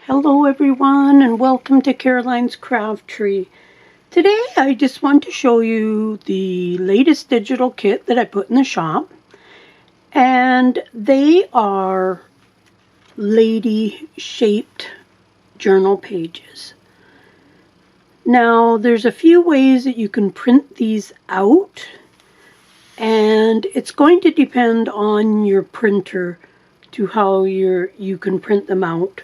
Hello everyone and welcome to Caroline's Craft Tree. Today I just want to show you the latest digital kit that I put in the shop. And they are lady shaped journal pages. Now there's a few ways that you can print these out, and it's going to depend on your printer to how you can print them out.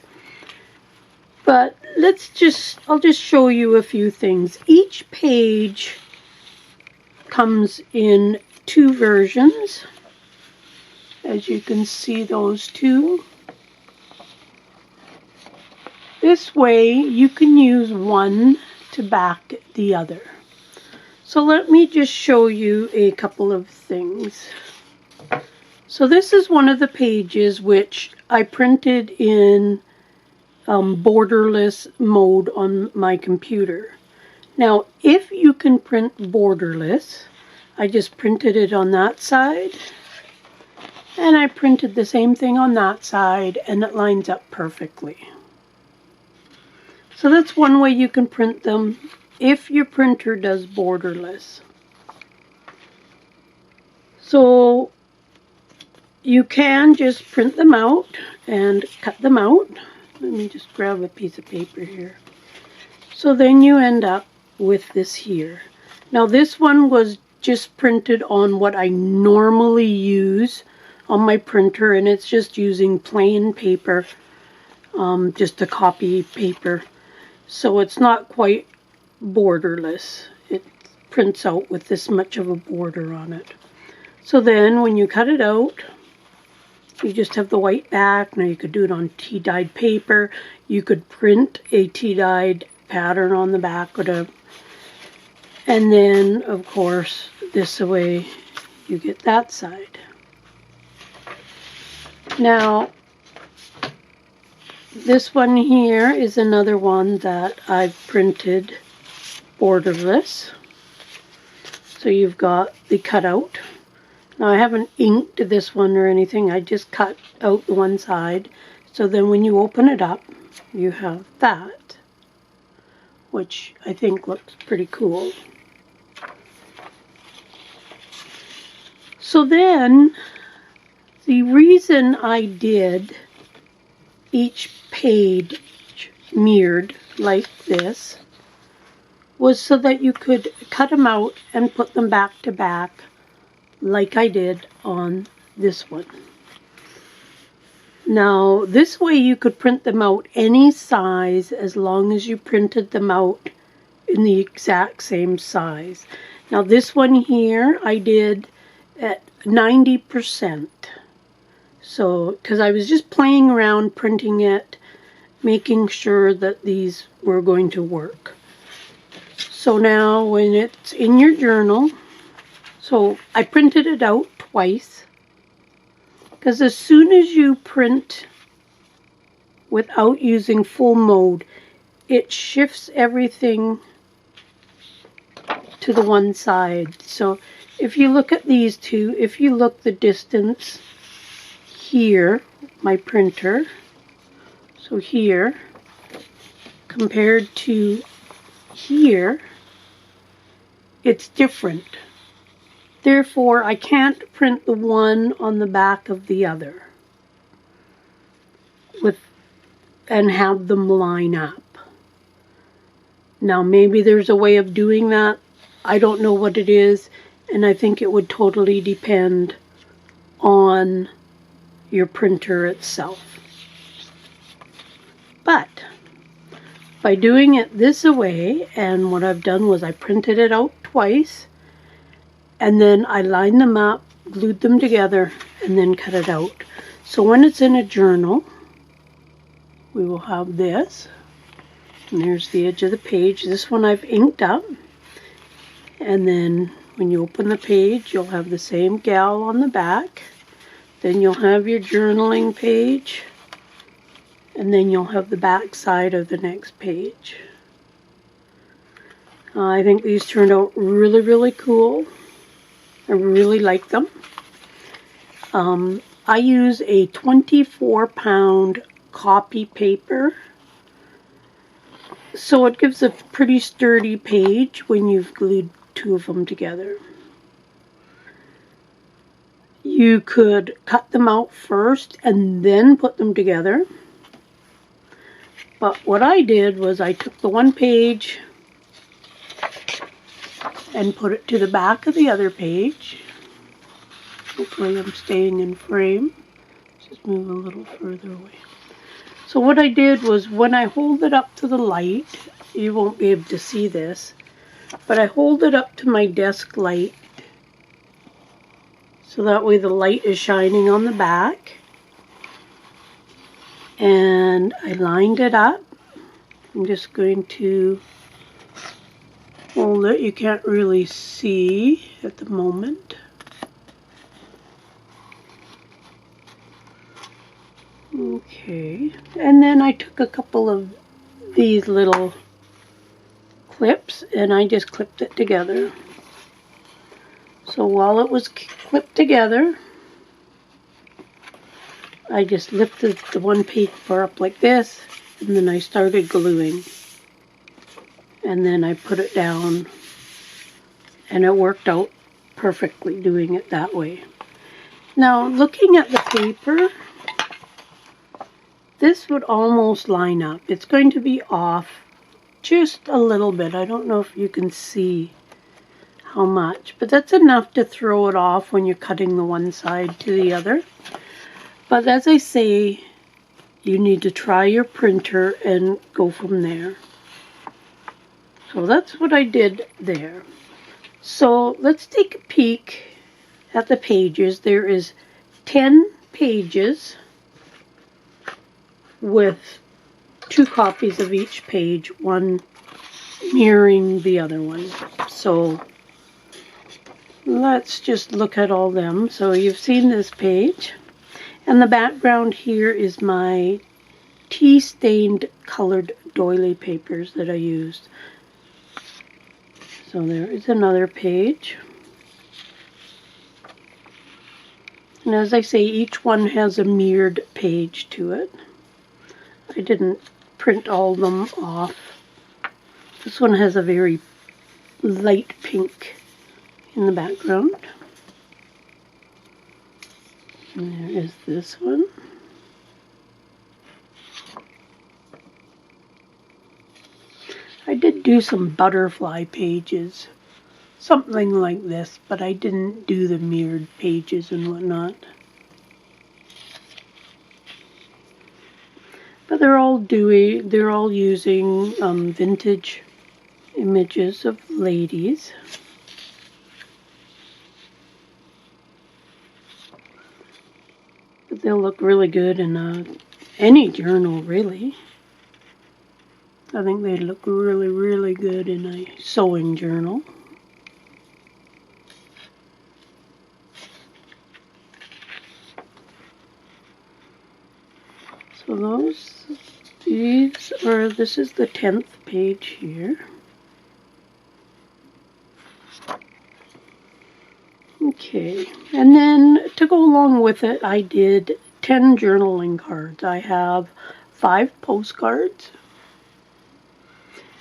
But I'll just show you a few things. Each page comes in two versions, as you can see those two. This way you can use one to back the other. So let me just show you a couple of things. So this is one of the pages which I printed in borderless mode on my computer. Now, if you can print borderless, I just printed it on that side, and I printed the same thing on that side, and it lines up perfectly. So that's one way you can print them if your printer does borderless. So you can just print them out and cut them out. Let me just grab a piece of paper here. So then you end up with this here. Now this one was just printed on what I normally use on my printer, and it's just using plain paper, just a copy paper. So it's not quite borderless. It prints out with this much of a border on it. So then when you cut it out, you just have the white back. Now you could do it on tea-dyed paper. You could print a tea-dyed pattern on the back, whatever. And then, of course, this way you get that side. Now, this one here is another one that I've printed borderless. So you've got the cutout. Now I haven't inked this one or anything, I just cut out the one side. So then when you open it up, you have that, which I think looks pretty cool. So then, the reason I did each page mirrored like this was so that you could cut them out and put them back to back, like I did on this one. Now, this way you could print them out any size as long as you printed them out in the exact same size. Now, this one here I did at 90%. So, because I was just playing around printing it, making sure that these were going to work. So now when it's in your journal, so I printed it out twice, because as soon as you print without using full mode, it shifts everything to the one side. So if you look at these two, if you look the distance here, my printer, so here, compared to here, it's different. Therefore, I can't print the one on the back of the other and have them line up. Now, maybe there's a way of doing that. I don't know what it is, and I think it would totally depend on your printer itself. But by doing it this way, and what I've done was I printed it out twice, and then I lined them up, glued them together, and then cut it out. So when it's in a journal, we will have this. And there's the edge of the page. This one I've inked up. And then when you open the page, you'll have the same gal on the back. Then you'll have your journaling page. And then you'll have the back side of the next page. I think these turned out really, really cool. I really like them. I use a 24-pound copy paper So it gives a pretty sturdy page when you've glued two of them together. You could cut them out first and then put them together. But what I did was I took the one page and put it to the back of the other page. Hopefully I'm staying in frame. Just move a little further away. So what I did was when I hold it up to the light, you won't be able to see this, but I hold it up to my desk light so that way the light is shining on the back. And I lined it up. I'm just going to hold it. You can't really see at the moment. Okay, and then I took a couple of these little clips and I just clipped it together. So while it was clipped together, I just lifted the one paper up like this, and then I started gluing. And then I put it down, and it worked out perfectly doing it that way. Now, looking at the paper, this would almost line up. It's going to be off just a little bit. I don't know if you can see how much, but that's enough to throw it off when you're cutting the one side to the other. But as I say, you need to try your printer and go from there. So that's what I did there. So let's take a peek at the pages. There is 10 pages with 2 copies of each page, one mirroring the other one. So let's just look at all them. So you've seen this page, and the background here is my tea-stained colored doily papers that I used. So there is another page. And as I say, each one has a mirrored page to it. I didn't print all of them off. This one has a very light pink in the background. And there is this one. I did do some butterfly pages, something like this, but I didn't do the mirrored pages and whatnot. But they're all using vintage images of ladies. But they'll look really good in any journal, really. I think they look really, really good in a sewing journal. So this is the 10th page here. Okay, and then to go along with it, I did 10 journaling cards. I have 5 postcards,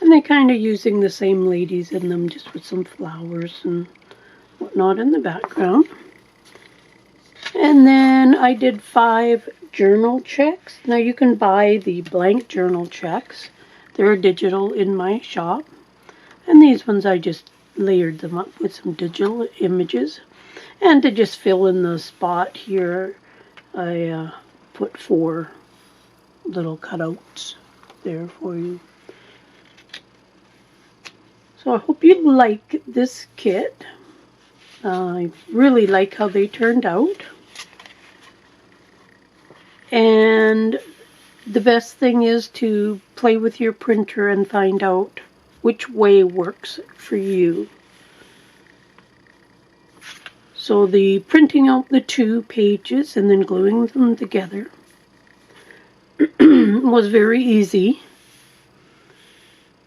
and they're kind of using the same ladies in them, just with some flowers and whatnot in the background. And then I did 5 journal checks. Now you can buy the blank journal checks. They're digital in my shop. And these ones I just layered them up with some digital images. And to just fill in the spot here, I put 4 little cutouts there for you. So I hope you like this kit. I really like how they turned out. And the best thing is to play with your printer and find out which way works for you. So the printing out the 2 pages and then gluing them together was very easy.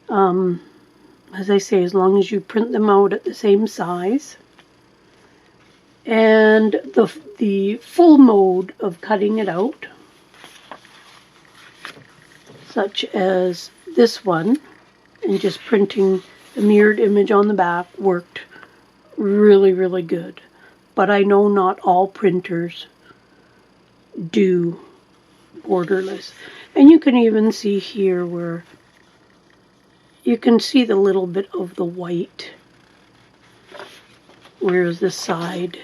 As I say, as long as you print them out at the same size. And the full mode of cutting it out, such as this one, and just printing the mirrored image on the back worked really, really good. But I know not all printers do borderless. And you can even see here where you can see the little bit of the white, whereas the side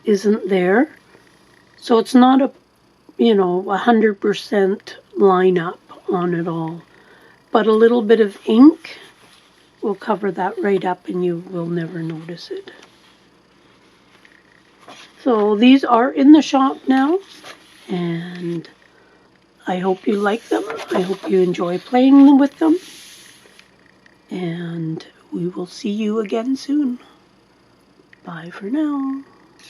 isn't there. So it's not a, 100% line up on it all. But a little bit of ink will cover that right up and you will never notice it. So these are in the shop now, and I hope you like them. I hope you enjoy playing with them. And we will see you again soon. Bye for now.